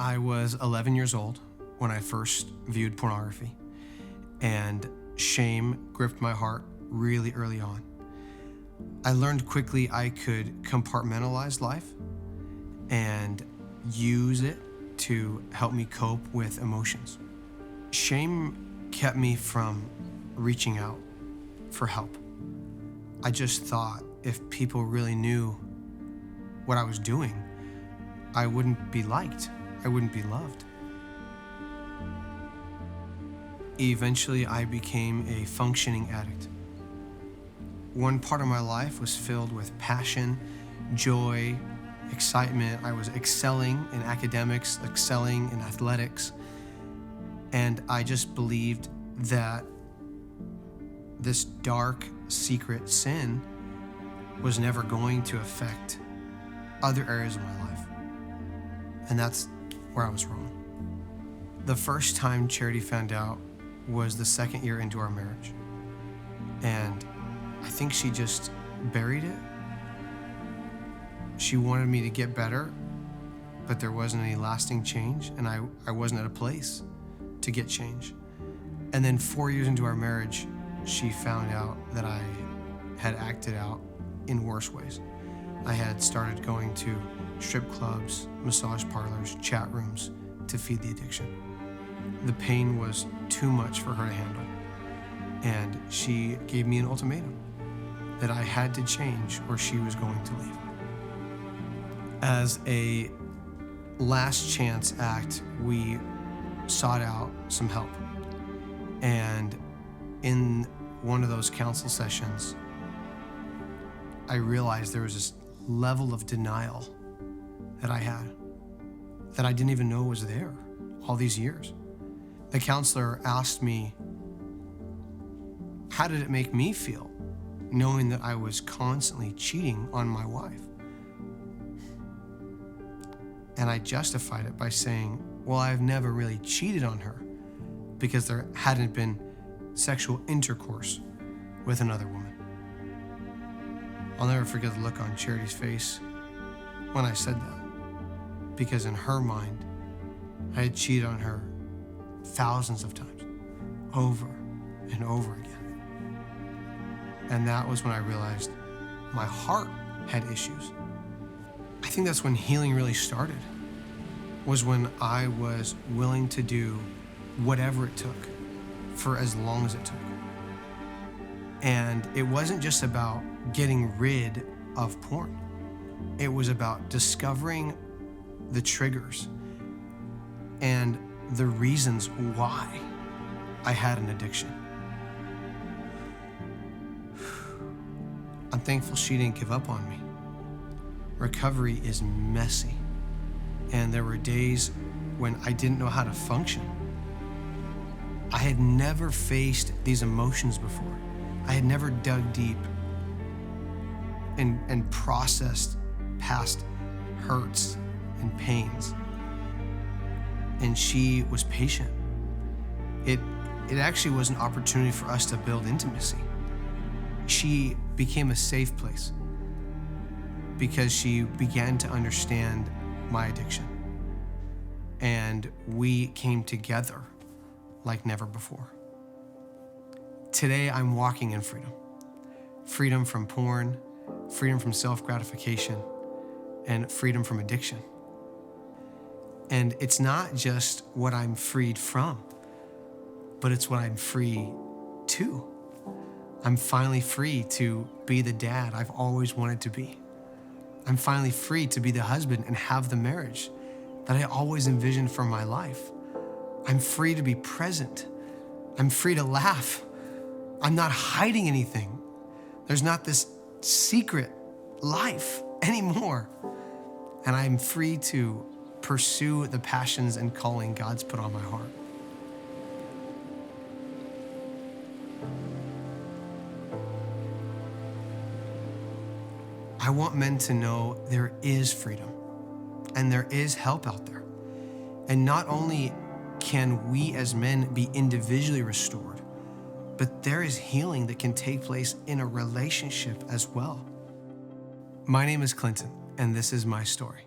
I was 11 years old when I first viewed pornography, and shame gripped my heart really early on. I learned quickly I could compartmentalize life and use it to help me cope with emotions. Shame kept me from reaching out for help. I just thought if people really knew what I was doing, I wouldn't be liked. I wouldn't be loved. Eventually, I became a functioning addict. One part of my life was filled with passion, joy, excitement. I was excelling in academics, excelling in athletics, and I just believed that this dark, secret sin was never going to affect other areas of my life. And that's where I was wrong. The first time Charity found out was the second year into our marriage. And I think she just buried it. She wanted me to get better, but there wasn't any lasting change, and I wasn't at a place to get change. And then 4 years into our marriage, she found out that I had acted out in worse ways. I had started going to strip clubs, massage parlors, chat rooms to feed the addiction. The pain was too much for her to handle, and she gave me an ultimatum that I had to change or she was going to leave. As a last chance act, we sought out some help. And in one of those counsel sessions, I realized there was this level of denial that I had that I didn't even know was there all these years. The counselor asked me, how did it make me feel knowing that I was constantly cheating on my wife? And I justified it by saying, well, I've never really cheated on her because there hadn't been sexual intercourse with another woman. I'll never forget the look on Charity's face when I said that, because in her mind, I had cheated on her thousands of times, over and over again. And that was when I realized my heart had issues. I think that's when healing really started, was when I was willing to do whatever it took for as long as it took. And it wasn't just about getting rid of porn. It was about discovering the triggers and the reasons why I had an addiction. I'm thankful she didn't give up on me. Recovery is messy, and there were days when I didn't know how to function. I had never faced these emotions before. I had never dug deep and processed past hurts and pains. And she was patient. It actually was an opportunity for us to build intimacy. She became a safe place because she began to understand my addiction. And we came together like never before. Today, I'm walking in freedom. Freedom from porn, freedom from self-gratification, and freedom from addiction. And it's not just what I'm freed from, but it's what I'm free to. I'm finally free to be the dad I've always wanted to be. I'm finally free to be the husband and have the marriage that I always envisioned for my life. I'm free to be present. I'm free to laugh. I'm not hiding anything. There's not this secret life anymore. And I'm free to pursue the passions and calling God's put on my heart. I want men to know there is freedom and there is help out there. And not only can we as men be individually restored, but there is healing that can take place in a relationship as well. My name is Clinton, and this is my story.